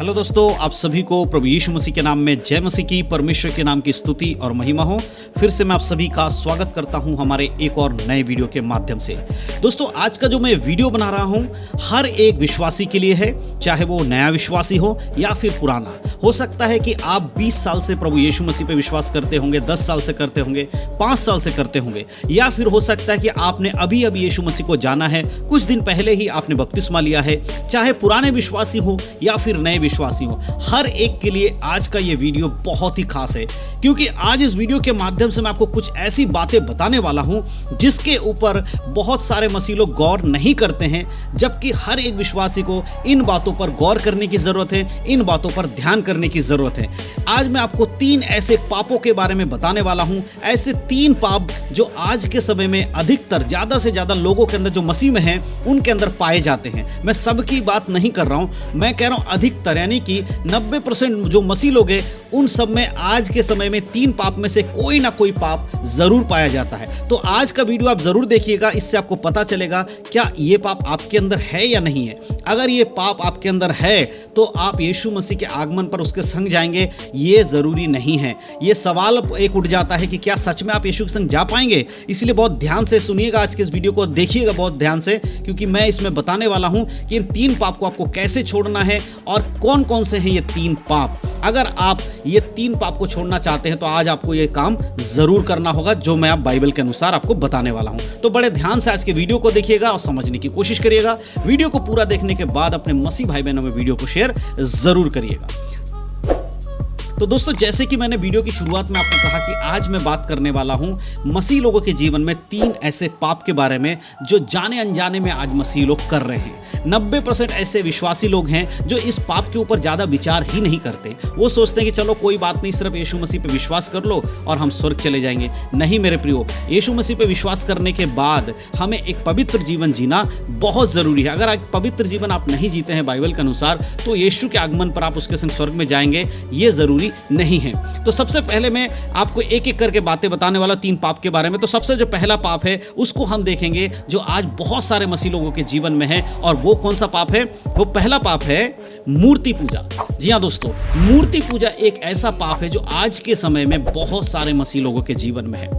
Hello दोस्तों, आप सभी को प्रभु यीशु मसीह के नाम में जय मसीह की, परमेश्वर के नाम की स्तुति और महिमा हो। फिर से मैं आप सभी का स्वागत करता हूं हमारे एक और नए वीडियो के माध्यम से। दोस्तों, आज का जो मैं वीडियो बना रहा हूं हर एक विश्वासी के लिए है, चाहे वो नया विश्वासी हो या फिर पुराना। हो सकता है कि आप 20 साल से प्रभु यीशु मसीह पे विश्वास करते होंगे, 10 साल से करते होंगे, 5 साल से करते होंगे, या फिर हो सकता है कि आपने अभी अभी यीशु मसीह को जाना है, कुछ दिन पहले ही आपने बपतिस्मा लिया है। चाहे पुराने विश्वासी हो या फिर नए विश्वासी हो, हर एक के लिए आज का ये वीडियो बहुत ही खास है, क्योंकि आज इस वीडियो के माध्यम से मैं आपको कुछ ऐसी बातें बताने वाला हूं जिसके ऊपर बहुत सारे मसीह लोग गौर नहीं करते हैं, जबकि हर एक विश्वासी को इन बातों पर गौर करने की जरूरत है, इन बातों पर ध्यान करने की जरूरत है। आज मैं आपको 3 ऐसे पापों के बारे में बताने वाला हूं, ऐसे 3 पाप जो आज के समय में अधिकतर ज्यादा से ज्यादा लोगों के अंदर जो मसीह में हैं उनके अंदर पाए जाते हैं। मैं सबकी बात नहीं कर रहा हूं, मैं कह रहा हूं अधिकतर, यानी कि 90% जो मसीह लोग हैं उन सब में आज के समय में 3 पाप में से कोई ना कोई पाप जरूर पाया जाता है। तो आज का वीडियो आप जरूर देखिएगा, इससे आपको पता चलेगा क्या ये पाप आपके अंदर है या नहीं है। अगर ये पाप आपके अंदर है तो आप यीशु मसीह के आगमन पर उसके संग जाएंगे, ये जरूरी नहीं है। ये सवाल एक उठ जाता है कि क्या सच में आप यीशु के संग जा पाएंगे। इसलिए बहुत ध्यान से सुनिएगा, आज के इस वीडियो को देखिएगा बहुत ध्यान से, क्योंकि मैं इसमें बताने वाला हूं कि इन 3 पाप को आपको कैसे छोड़ना है और कौन कौन से हैं ये 3 पाप। अगर आप ये 3 पाप को छोड़ना चाहते हैं तो आज आपको ये काम जरूर करना होगा, जो मैं आप बाइबल के अनुसार आपको बताने वाला हूं। तो बड़े ध्यान से आज के वीडियो को देखिएगा और समझने की कोशिश करिएगा। वीडियो को पूरा देखने के बाद अपने मसीह भाई बहनों में वीडियो को शेयर जरूर करिएगा। तो दोस्तों, जैसे कि मैंने वीडियो की शुरुआत में आपको कहा कि आज मैं बात करने वाला हूं मसीह लोगों के जीवन में 3 ऐसे पाप के बारे में जो जाने अनजाने में आज मसीह लोग कर रहे हैं। 90% ऐसे विश्वासी लोग हैं जो इस पाप के ऊपर ज़्यादा विचार ही नहीं करते। वो सोचते हैं कि चलो कोई बात नहीं, सिर्फ यीशु मसीह पे विश्वास कर लो और हम स्वर्ग चले जाएंगे। नहीं मेरे प्रियो, यीशु मसीह पे विश्वास करने के बाद हमें एक पवित्र जीवन जीना बहुत ज़रूरी है। अगर एक पवित्र जीवन आप नहीं जीते हैं बाइबल के अनुसार, तो यीशु के आगमन पर आप उसके संग स्वर्ग में जाएंगे, ये ज़रूरी नहीं है। तो सबसे पहले मैं आपको एक एक करके बातें बताने वाला 3 पाप के बारे में। तो सबसे जो पहला पाप है उसको हम देखेंगे जो आज बहुत सारे मसीह लोगों के जीवन में है, और वो कौन सा पाप है? वो पहला पाप है मूर्ति पूजा। जी हाँ दोस्तों, मूर्ति पूजा एक ऐसा पाप है जो आज के समय में बहुत सारे मसीह लोगों के जीवन में है।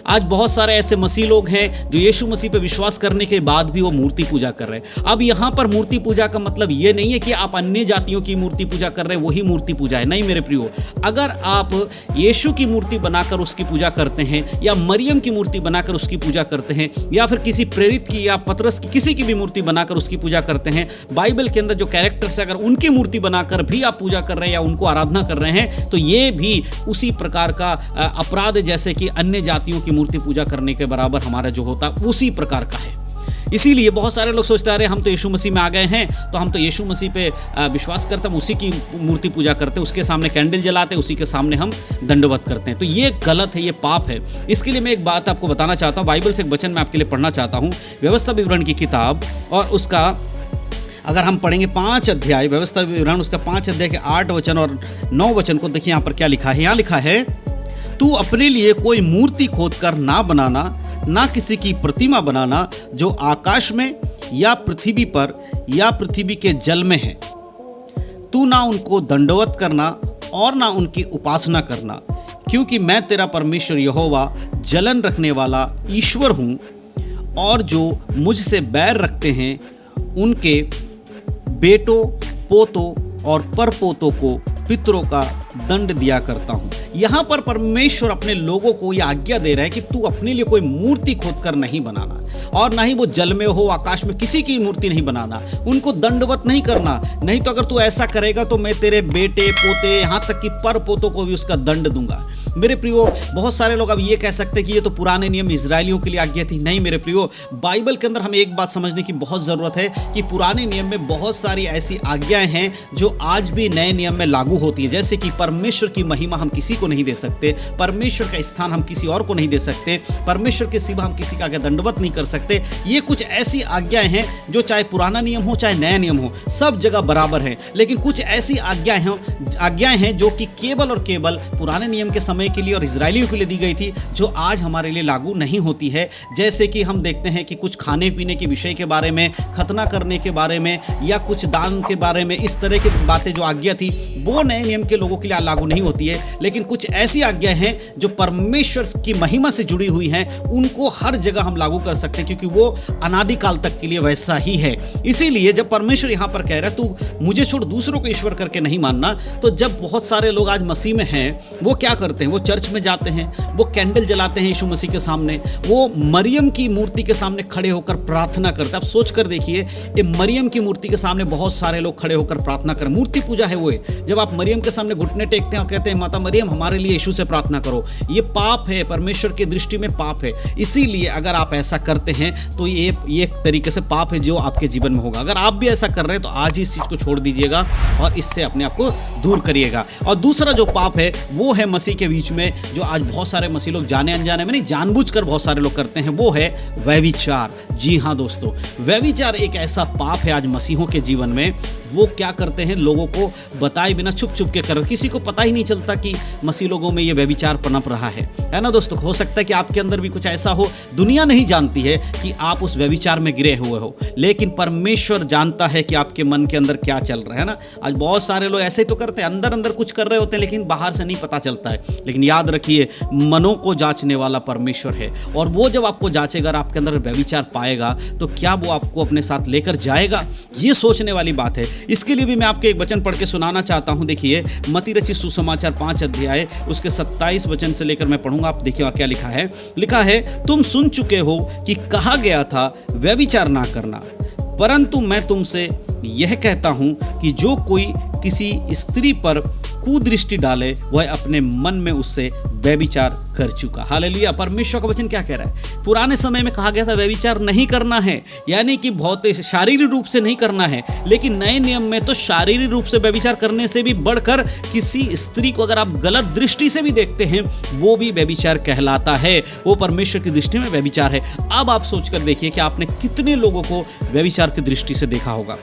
आज बहुत सारे ऐसे मसीह लोग हैं जो यीशु मसीह पे विश्वास करने के बाद भी वो मूर्ति पूजा कर रहे हैं। अब यहाँ पर मूर्ति पूजा का मतलब ये नहीं है कि आप अन्य जातियों की मूर्ति पूजा कर रहे हैं वही मूर्ति पूजा है। नहीं मेरे प्रियो, अगर आप यीशु की मूर्ति बनाकर उसकी पूजा करते हैं, या मरियम की मूर्ति बनाकर उसकी पूजा करते हैं, या फिर किसी प्रेरित की या पतरस की किसी की भी मूर्ति बनाकर उसकी पूजा करते हैं, बाइबल के अंदर जो कैरेक्टर्स है अगर उनकी मूर्ति बनाकर भी आप पूजा कर रहे हैं या उनको आराधना कर रहे हैं, तो ये भी उसी प्रकार का अपराध है जैसे कि अन्य जातियों की मूर्ति पूजा करने के बराबर हमारा जो होता है उसी प्रकार का है। इसीलिए बहुत सारे लोग सोचते हैं हम तो यीशु मसीह में आ गए हैं, तो हम तो यीशु मसीह पे विश्वास करते हैं, उसी की मूर्ति पूजा करते हैं, उसके सामने कैंडल जलाते हैं, उसी के सामने हम दंडवत करते हैं। तो ये गलत है, ये पाप है। इसके लिए मैं एक बात आपको बताना चाहता हूँ, बाइबल से एक वचन मैं आपके लिए पढ़ना चाहता हूँ, व्यवस्था विवरण की किताब, और उसका अगर हम पढ़ेंगे 5 अध्याय, व्यवस्था विवरण उसका 5 अध्याय के 8 वचन और 9 वचन को देखिए। यहाँ पर क्या लिखा है? यहाँ लिखा है, तू अपने लिए कोई मूर्ति खोद कर ना बनाना, ना किसी की प्रतिमा बनाना जो आकाश में या पृथ्वी पर या पृथ्वी के जल में है। तू ना उनको दंडवत करना और ना उनकी उपासना करना, क्योंकि मैं तेरा परमेश्वर यहोवा जलन रखने वाला ईश्वर हूँ, और जो मुझसे बैर रखते हैं उनके बेटों, पोतों और परपोतों को पितरों का दंड दिया करता हूँ। यहाँ पर परमेश्वर अपने लोगों को यह आज्ञा दे रहा है कि तू अपने लिए कोई मूर्ति खोदकर नहीं बनाना, और ना ही वो जल में हो, आकाश में, किसी की मूर्ति नहीं बनाना, उनको दंडवत नहीं करना। नहीं तो अगर तू ऐसा करेगा तो मैं तेरे बेटे, पोते, यहाँ तक कि पर पोतों को भी उसका दंड दूंगा। मेरे प्रियो, बहुत सारे लोग अब ये कह सकते हैं कि ये तो पुराने नियम इजरायलियों के लिए आज्ञा थी। नहीं मेरे प्रियो, बाइबल के अंदर हमें एक बात समझने की बहुत ज़रूरत है कि पुराने नियम में बहुत सारी ऐसी आज्ञाएं हैं जो आज भी नए नियम में लागू होती है। जैसे कि परमेश्वर की महिमा हम किसी को नहीं दे सकते, परमेश्वर का स्थान हम किसी और को नहीं दे सकते, परमेश्वर के सिवा हम किसी का आगे दंडवत नहीं कर कर सकते। ये कुछ ऐसी आज्ञाएं हैं जो चाहे पुराना नियम हो चाहे नया नियम हो, सब जगह बराबर है। लेकिन कुछ ऐसी आज्ञाएं हैं जो कि केवल और केवल पुराने नियम के समय के लिए और इजरायलियों के लिए दी गई थी, जो आज हमारे लिए लागू नहीं होती है। जैसे कि हम देखते हैं कि कुछ खाने पीने के विषय के बारे में, खतना करने के बारे में, या कुछ दान के बारे में, इस तरह की बातें जो आज्ञा थी वो नए नियम के लोगों के लिए लागू नहीं होती है। लेकिन कुछ ऐसी आज्ञा हैं जो परमेश्वर की महिमा से जुड़ी हुई हैं, उनको हर जगह हम लागू कर सकते हैं, क्योंकि वो अनादिकाल तक के लिए वैसा ही है। इसीलिए जब परमेश्वर यहाँ पर कह रहा है तू मुझे छोड़ दूसरों को ईश्वर करके नहीं मानना, तो जब बहुत सारे लोग आज मसीह में हैं, वो क्या करते हैं? वो चर्च में जाते हैं, वो कैंडल जलाते हैं यीशु मसीह के सामने, वो मरियम की मूर्ति के सामने खड़े होकर प्रार्थना करते हैं। आप सोच कर देखिए, ये मरियम की मूर्ति के सामने बहुत सारे लोग खड़े होकर प्रार्थना करें। मूर्ति पूजा है वो है। जब आप मरियम के सामने घुटने टेकते हैं और कहते हैं माता मरियम हमारे लिए यीशु से प्रार्थना करो, ये पाप है, परमेश्वर की दृष्टि में पाप है। इसीलिए अगर आप ऐसा करते हैं तो ये एक तरीके से पाप है जो आपके जीवन में होगा। अगर आप भी ऐसा कर रहे हैं तो आज ही इस चीज़ को छोड़ दीजिएगा और इससे अपने आप को दूर करिएगा। और दूसरा जो पाप है वो है मसीह के बीच में, जो आज बहुत सारे मसीह लोग जाने अनजाने में नहीं, जानबूझकर बहुत सारे लोग करते हैं, वो है व्यभिचार। जी हाँ दोस्तों, व्यभिचार एक ऐसा पाप है आज मसीहों के जीवन में। वो क्या करते हैं, लोगों को बताए बिना छुप छुप के कर, किसी को पता ही नहीं चलता कि मसीह लोगों में ये व्यभिचार पनप रहा है ना दोस्तों। हो सकता है कि आपके अंदर भी कुछ ऐसा हो, दुनिया नहीं जानती है कि आप उस व्यभिचार में गिरे हुए हो, लेकिन परमेश्वर जानता है कि आपके मन के अंदर क्या चल रहा है ना। आज बहुत सारे लोग ऐसे ही तो करते हैं, अंदर अंदर कुछ कर रहे होते हैं लेकिन बाहर से नहीं पता चलता है। लेकिन याद रखिए, मनों को जांचने वाला परमेश्वर है, और वो जब आपको जांचेगा और आपके अंदर व्यभिचार पाएगा तो क्या वो आपको अपने साथ लेकर जाएगा, ये सोचने वाली बात है। इसके लिए भी मैं आपको एक वचन पढ़ के सुनाना चाहता हूं। देखिए, मत्ती रचित सुसमाचार 5 अध्याय उसके 27 वचन से लेकर मैं पढ़ूंगा। आप देखिए क्या लिखा है, तुम सुन चुके हो कि कहा गया था व्यभिचार ना करना, परंतु मैं तुमसे यह कहता हूं कि जो कोई किसी स्त्री पर कुदृष्टि डाले वह अपने मन में उससे व्यभिचार कर चुका। हालेलुया। परमेश्वर का वचन क्या कह रहा है? पुराने समय में कहा गया था व्यभिचार नहीं करना है, यानी कि बहुत शारीरिक रूप से नहीं करना है। लेकिन नए नियम में तो शारीरिक रूप से व्यभिचार करने से भी बढ़कर किसी स्त्री को अगर आप गलत दृष्टि से भी देखते हैं, वो भी व्यभिचार कहलाता है। वो परमेश्वर की दृष्टि में व्यभिचार है। अब आप सोचकर देखिए कि आपने कितने लोगों को व्यभिचार की दृष्टि से देखा होगा।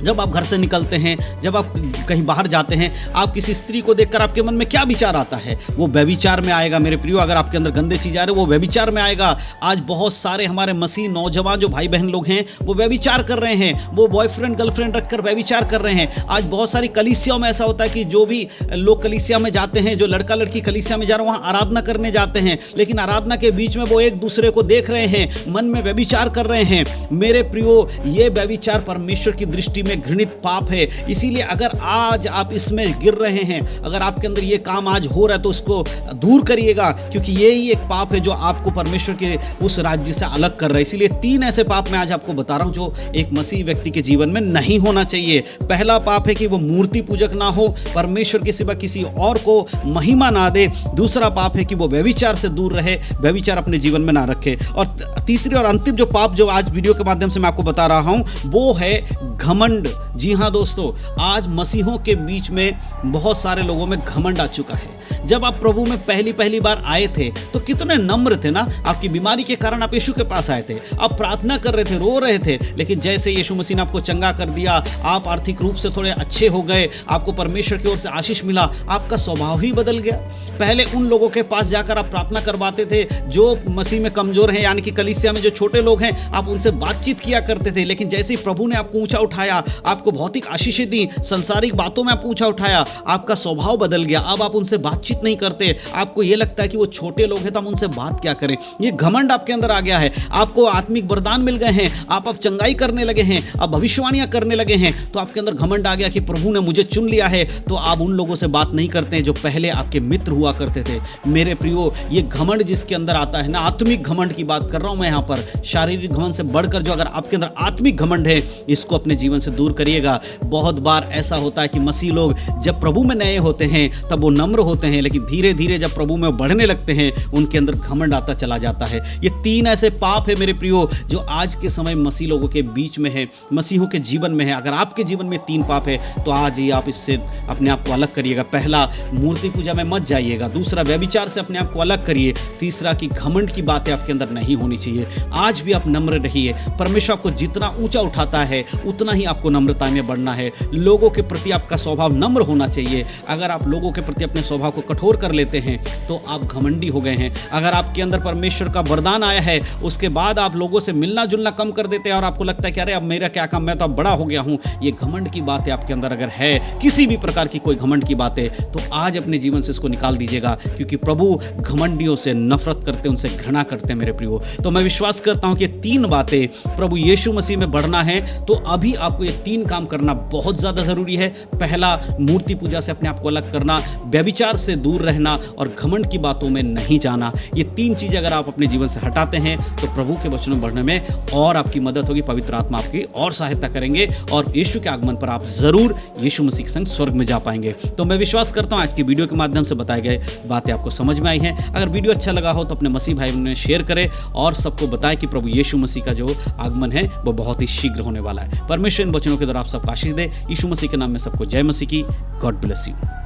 जब आप घर से निकलते हैं, जब आप कहीं बाहर जाते हैं, आप किसी स्त्री को देखकर आपके मन में क्या विचार आता है? वो व्यभिचार में आएगा मेरे प्रियो। अगर आपके अंदर गंदे चीज़ आ रहे वो व्यभिचार में आएगा। आज बहुत सारे हमारे मसीह नौजवान जो भाई बहन लोग हैं वो व्यभिचार कर रहे हैं, वो बॉयफ्रेंड गर्लफ्रेंड रखकर व्यभिचार कर रहे हैं। आज बहुत सारी कलीसियाओं में ऐसा होता है कि जो भी लोग कलीसिया में जाते हैं, जो लड़का लड़की कलीसिया में जा रहे हैं, वहाँ आराधना करने जाते हैं, लेकिन आराधना के बीच में वो एक दूसरे को देख रहे हैं, मन में व्यभिचार कर रहे हैं। मेरे प्रियो, ये व्यभिचार परमेश्वर की दृष्टि में घृणित पाप है। इसीलिए अगर आज आप इसमें गिर रहे हैं, अगर आपके अंदर ये काम आज हो रहा है तो उसको दूर करिएगा, क्योंकि ये ही एक पाप है जो आपको परमेश्वर के उस राज्य से अलग कर रहा है। इसीलिए 3 ऐसे पाप मैं आज आपको बता रहा हूं जो एक मसीह व्यक्ति के जीवन में नहीं होना चाहिए। पहला पाप है कि वो मूर्ति पूजक ना हो, परमेश्वर के सिवा किसी और को महिमा ना दे। दूसरा पाप है कि वो व्यभिचार से दूर रहे, व्यभिचार अपने जीवन में ना रखे। और तीसरी और अंतिम जो पाप जो आज वीडियो के माध्यम से मैं आपको बता रहा हूं वो है घमंड। जी हाँ दोस्तों, आज मसीहों के बीच में बहुत सारे लोगों में घमंड आ चुका है। जब आप प्रभु में पहली बार आए थे तो कितने नम्र थे ना। आपकी बीमारी के कारण आप यीशु के पास आए थे, आप प्रार्थना कर रहे थे, रो रहे थे, लेकिन जैसे यीशु मसीह ने आपको चंगा कर दिया, आप आर्थिक रूप से थोड़े अच्छे हो गए, आपको परमेश्वर की ओर से आशीष मिला, आपका स्वभाव ही बदल गया। पहले उन लोगों के पास जाकर आप प्रार्थना करवाते थे जो मसीह में कमजोर हैं, यानी कि कलीसिया में जो छोटे लोग हैं, आप उनसे बातचीत किया करते थे। लेकिन जैसे ही प्रभु ने आपको ऊंचा उठाया, आपको भौतिक आशीषें दी, संसारिक बातों में आप ऊंचा उठाया, आपका स्वभाव बदल गया। अब आप उनसे बातचीत नहीं करते, आपको ये लगता है कि वो छोटे लोग हैं तो हम उनसे बात क्या करें। ये घमंड आपके अंदर आ गया है। आपको आत्मिक वरदान मिल गए हैं, आप चंगाई करने लगे हैं, आप भविष्यवाणियां करने लगे हैं, तो आपके अंदर घमंड आ गया कि प्रभु ने मुझे चुन लिया है। तो आप उन लोगों से बात नहीं करते हैं जो पहले आपके मित्र हुआ करते थे। मेरे प्रियो, ये घमंड जिसके अंदर आता है ना, आत्मिक घमंड की बात कर रहा हूं मैं यहाँ पर, शारीरिक घमंड से बढ़कर जो अगर आपके अंदर आत्मिक घमंड है, इसको अपने जीवन से दूर करिए। जाइएगा। बहुत बार ऐसा होता है कि मसीह लोग जब प्रभु में नए होते हैं तब वो नम्र होते हैं, लेकिन धीरे धीरे जब प्रभु में बढ़ने लगते हैं उनके अंदर घमंड आता चला जाता है। ये 3 ऐसे पाप है मेरे प्रियो जो आज के समय मसीह लोगों के बीच में है, मसीहों के जीवन में है। अगर आपके जीवन में 3 पाप है तो आज ही आप इससे अपने आप को अलग करिएगा। पहला, मूर्ति पूजा में मत जाइएगा। दूसरा, व्यभिचार से अपने आप को अलग करिए। तीसरा कि घमंड की बातें आपके अंदर नहीं होनी चाहिए। आज भी आप नम्र रहिए। परमेश्वर आपको जितना ऊंचा उठाता है उतना ही आपको नम्रता में बढ़ना है। लोगों के प्रति आपका स्वभाव नम्र होना चाहिए। अगर आप लोगों के प्रति अपने स्वभाव को कठोर कर लेते हैं तो आप घमंडी हो गए हैं। अगर आपके अंदर परमेश्वर का वरदान आया है उसके बाद आप लोगों से मिलना जुलना कम कर देते हैं और आपको लगता है कि अरे अब मेरा क्या काम, मैं तो अब बड़ा हो गया हूं, ये घमंड की बातें आपके अंदर अगर है, किसी भी प्रकार की कोई घमंड की बातें, तो आज अपने जीवन से इसको निकाल दीजिएगा, क्योंकि प्रभु घमंडियों से नफरत करते, उनसे घृणा करते हैं मेरे प्रियो। तो मैं विश्वास करता हूं कि 3 बातें, प्रभु यीशु मसीह में बढ़ना है तो अभी आपको ये 3 काम करना बहुत ज्यादा जरूरी है। पहला, मूर्ति पूजा से अपने आप को अलग करना, व्यभिचार से दूर रहना और घमंड की बातों में नहीं जाना। ये 3 चीजें अगर आप अपने जीवन से हटाते हैं तो प्रभु के वचनों में बढ़ने में और आपकी मदद होगी। पवित्र आत्मा आपकी और सहायता करेंगे और यीशु के आगमन पर आप जरूर यीशु मसीह के संग स्वर्ग में जा पाएंगे। तो मैं विश्वास करता हूं आज की वीडियो के माध्यम से बताए गए बातें आपको समझ में आई हैं। अगर वीडियो अच्छा लगा हो तो अपने मसीह भाई में शेयर करें और सबको बताएं कि प्रभु यीशु मसीह का जो आगमन है वो बहुत ही शीघ्र होने वाला है। परमेश्वर इन वचनों के द्वारा आप सबको आशीष दे। यीशु मसीह के नाम में सबको जय मसीह की। God bless you.